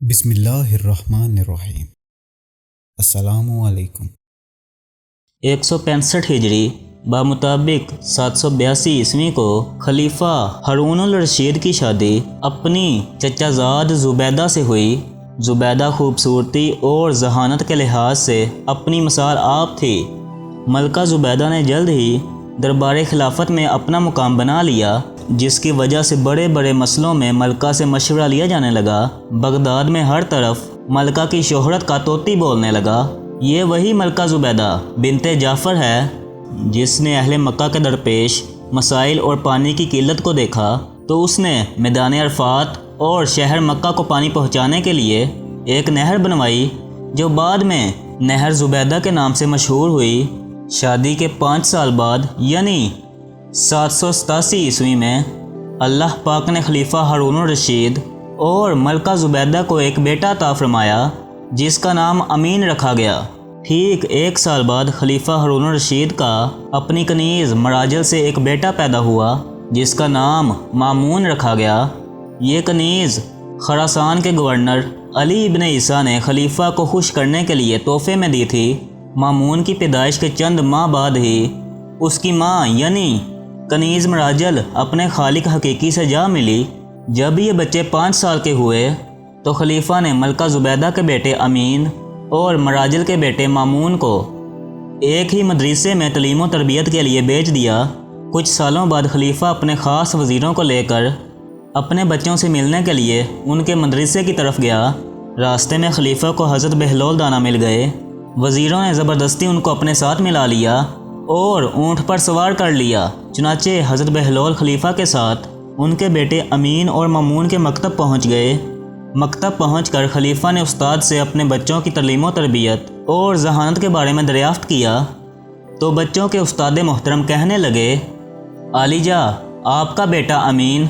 بسم اللہ الرحمن الرحیم۔ السلام علیکم۔ 165 ہجری بمطابق 782 عیسوی کو خلیفہ ہارون الرشید کی شادی اپنی چچا زاد زبیدہ سے ہوئی۔ زبیدہ خوبصورتی اور ذہانت کے لحاظ سے اپنی مثال آپ تھی۔ ملکہ زبیدہ نے جلد ہی دربار خلافت میں اپنا مقام بنا لیا، جس کی وجہ سے بڑے بڑے مسئلوں میں ملکہ سے مشورہ لیا جانے لگا۔ بغداد میں ہر طرف ملکہ کی شہرت کا طوطی بولنے لگا۔ یہ وہی ملکہ زبیدہ بنت جعفر ہے جس نے اہل مکہ کے درپیش مسائل اور پانی کی قلت کو دیکھا تو اس نے میدان عرفات اور شہر مکہ کو پانی پہنچانے کے لیے ایک نہر بنوائی، جو بعد میں نہر زبیدہ کے نام سے مشہور ہوئی۔ شادی کے 5 سال بعد یعنی 787 عیسوی میں اللہ پاک نے خلیفہ ہارون الرشید اور ملکہ زبیدہ کو ایک بیٹا عطا فرمایا جس کا نام امین رکھا گیا۔ ٹھیک 1 سال بعد خلیفہ ہارون الرشید کا اپنی کنیز مراجل سے ایک بیٹا پیدا ہوا جس کا نام مامون رکھا گیا۔ یہ کنیز خراسان کے گورنر علی ابن عیسیٰ نے خلیفہ کو خوش کرنے کے لیے تحفے میں دی تھی۔ مامون کی پیدائش کے چند ماہ بعد ہی اس کی ماں یعنی کنیز مراجل اپنے خالق حقیقی سے جا ملی۔ جب یہ بچے 5 سال کے ہوئے تو خلیفہ نے ملکہ زبیدہ کے بیٹے امین اور مراجل کے بیٹے مامون کو ایک ہی مدرسے میں تعلیم و تربیت کے لیے بھیج دیا۔ کچھ سالوں بعد خلیفہ اپنے خاص وزیروں کو لے کر اپنے بچوں سے ملنے کے لیے ان کے مدرسے کی طرف گیا۔ راستے میں خلیفہ کو حضرت بہلول دانا مل گئے۔ وزیروں نے زبردستی ان کو اپنے ساتھ ملا لیا اور اونٹ پر سوار کر لیا۔ چنانچہ حضرت بہلول خلیفہ کے ساتھ ان کے بیٹے امین اور مامون کے مکتب پہنچ گئے۔ مکتب پہنچ کر خلیفہ نے استاد سے اپنے بچوں کی تعلیم و تربیت اور ذہانت کے بارے میں دریافت کیا تو بچوں کے استاد محترم کہنے لگے، عالیجا آپ کا بیٹا امین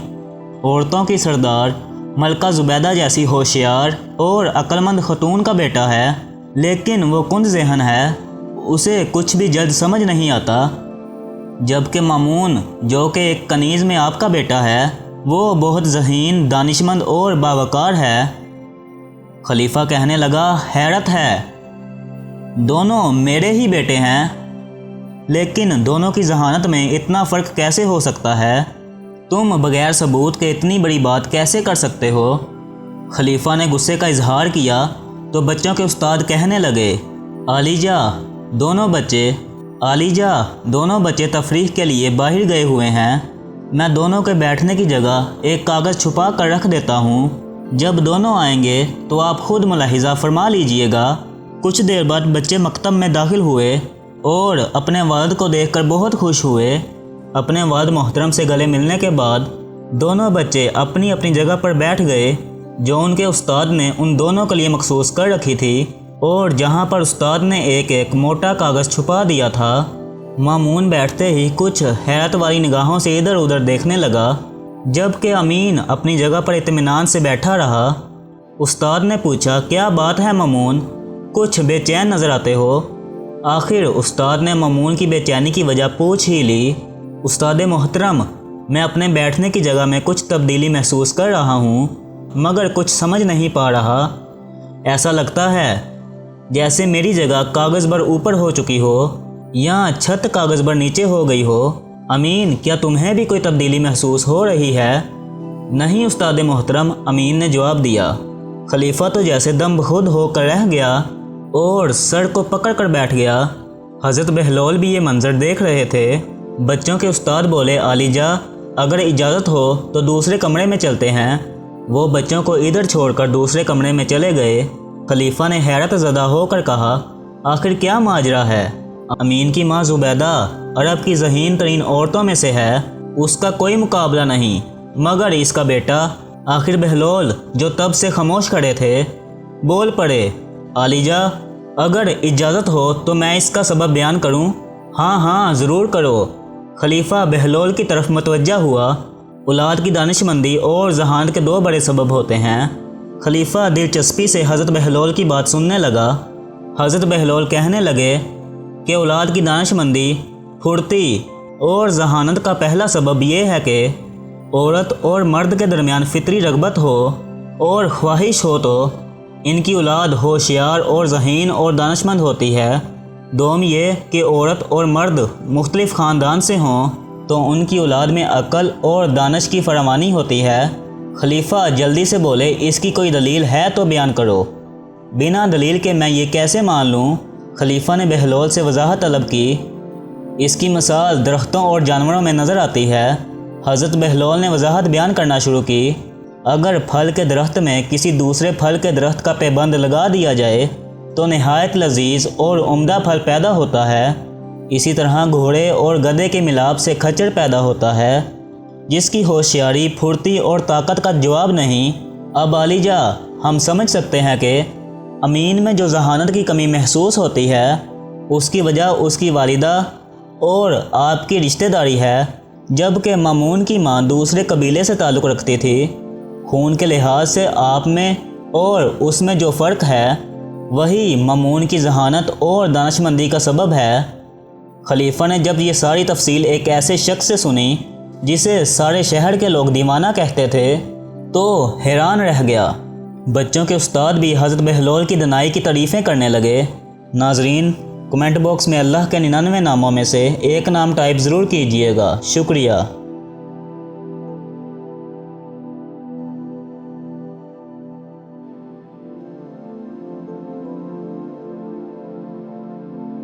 عورتوں کی سردار ملکہ زبیدہ جیسی ہوشیار اور عقلمند خاتون کا بیٹا ہے، لیکن وہ کند ذہن ہے، اسے کچھ بھی جلد سمجھ نہیں آتا، جبکہ مامون جو کہ ایک کنیز میں آپ کا بیٹا ہے وہ بہت ذہین، دانشمند اور باوقار ہے۔ خلیفہ کہنے لگا، حیرت ہے، دونوں میرے ہی بیٹے ہیں، لیکن دونوں کی ذہانت میں اتنا فرق کیسے ہو سکتا ہے؟ تم بغیر ثبوت کے اتنی بڑی بات کیسے کر سکتے ہو؟ خلیفہ نے غصے کا اظہار کیا تو بچوں کے استاد کہنے لگے، عالیجا دونوں بچے تفریح کے لیے باہر گئے ہوئے ہیں، میں دونوں کے بیٹھنے کی جگہ ایک کاغذ چھپا کر رکھ دیتا ہوں، جب دونوں آئیں گے تو آپ خود ملاحظہ فرما لیجئے گا۔ کچھ دیر بعد بچے مکتب میں داخل ہوئے اور اپنے والد کو دیکھ کر بہت خوش ہوئے۔ اپنے والد محترم سے گلے ملنے کے بعد دونوں بچے اپنی اپنی جگہ پر بیٹھ گئے جو ان کے استاد نے ان دونوں کے لیے مخصوص کر رکھی تھی، اور جہاں پر استاد نے ایک ایک موٹا کاغذ چھپا دیا تھا۔ مامون بیٹھتے ہی کچھ حیرت والی نگاہوں سے ادھر ادھر دیکھنے لگا، جبکہ امین اپنی جگہ پر اطمینان سے بیٹھا رہا۔ استاد نے پوچھا، کیا بات ہے مامون، کچھ بے چین نظر آتے ہو؟ آخر استاد نے مامون کی بے چینی کی وجہ پوچھ ہی لی۔ استاد محترم، میں اپنے بیٹھنے کی جگہ میں کچھ تبدیلی محسوس کر رہا ہوں، مگر کچھ سمجھ نہیں پا رہا۔ ایسا لگتا ہے جیسے میری جگہ کاغذ پر اوپر ہو چکی ہو یا چھت کاغذ پر نیچے ہو گئی ہو۔ امین، کیا تمہیں بھی کوئی تبدیلی محسوس ہو رہی ہے؟ نہیں استاد محترم، امین نے جواب دیا۔ خلیفہ تو جیسے دم بخود ہو کر رہ گیا اور سر کو پکڑ کر بیٹھ گیا۔ حضرت بہلول بھی یہ منظر دیکھ رہے تھے۔ بچوں کے استاد بولے، عالیجا اگر اجازت ہو تو دوسرے کمرے میں چلتے ہیں۔ وہ بچوں کو ادھر چھوڑ کر دوسرے کمرے میں چلے گئے۔ خلیفہ نے حیرت زدہ ہو کر کہا، آخر کیا ماجرا ہے؟ امین کی ماں زبیدہ عرب کی ذہین ترین عورتوں میں سے ہے، اس کا کوئی مقابلہ نہیں، مگر اس کا بیٹا۔ آخر بہلول جو تب سے خاموش کھڑے تھے بول پڑے، عالیجا اگر اجازت ہو تو میں اس کا سبب بیان کروں؟ ہاں ضرور کرو۔ خلیفہ بہلول کی طرف متوجہ ہوا۔ اولاد کی دانشمندی اور ذہانت کے 2 بڑے سبب ہوتے ہیں۔ خلیفہ دلچسپی سے حضرت بہلول کی بات سننے لگا۔ حضرت بہلول کہنے لگے کہ اولاد کی دانشمندی، پھرتی اور ذہانت کا پہلا سبب یہ ہے کہ عورت اور مرد کے درمیان فطری رغبت ہو اور خواہش ہو تو ان کی اولاد ہوشیار اور ذہین اور دانشمند ہوتی ہے۔ دوم یہ کہ عورت اور مرد مختلف خاندان سے ہوں تو ان کی اولاد میں عقل اور دانش کی فراوانی ہوتی ہے۔ خلیفہ جلدی سے بولے، اس کی کوئی دلیل ہے تو بیان کرو۔ بنا دلیل کے میں یہ کیسے مان لوں؟ خلیفہ نے بہلول سے وضاحت طلب کی۔ اس کی مثال درختوں اور جانوروں میں نظر آتی ہے۔ حضرت بہلول نے وضاحت بیان کرنا شروع کی۔ اگر پھل کے درخت میں کسی دوسرے پھل کے درخت کا پیبند لگا دیا جائے تو نہایت لذیذ اور عمدہ پھل پیدا ہوتا ہے۔ اسی طرح گھوڑے اور گدھے کے ملاپ سے کھچڑ پیدا ہوتا ہے، جس کی ہوشیاری، پھرتی اور طاقت کا جواب نہیں۔ اب علی جا، ہم سمجھ سکتے ہیں کہ امین میں جو ذہانت کی کمی محسوس ہوتی ہے اس کی وجہ اس کی والدہ اور آپ کی رشتہ داری ہے، جبکہ مامون کی ماں دوسرے قبیلے سے تعلق رکھتی تھی۔ خون کے لحاظ سے آپ میں اور اس میں جو فرق ہے وہی مامون کی ذہانت اور دانشمندی کا سبب ہے۔ خلیفہ نے جب یہ ساری تفصیل ایک ایسے شخص سے سنی جسے سارے شہر کے لوگ دیوانہ کہتے تھے تو حیران رہ گیا۔ بچوں کے استاد بھی حضرت بہلول کی دنائی کی تعریفیں کرنے لگے۔ ناظرین، کمنٹ باکس میں اللہ کے 99 ناموں میں سے ایک نام ٹائپ ضرور کیجئے گا۔ شکریہ۔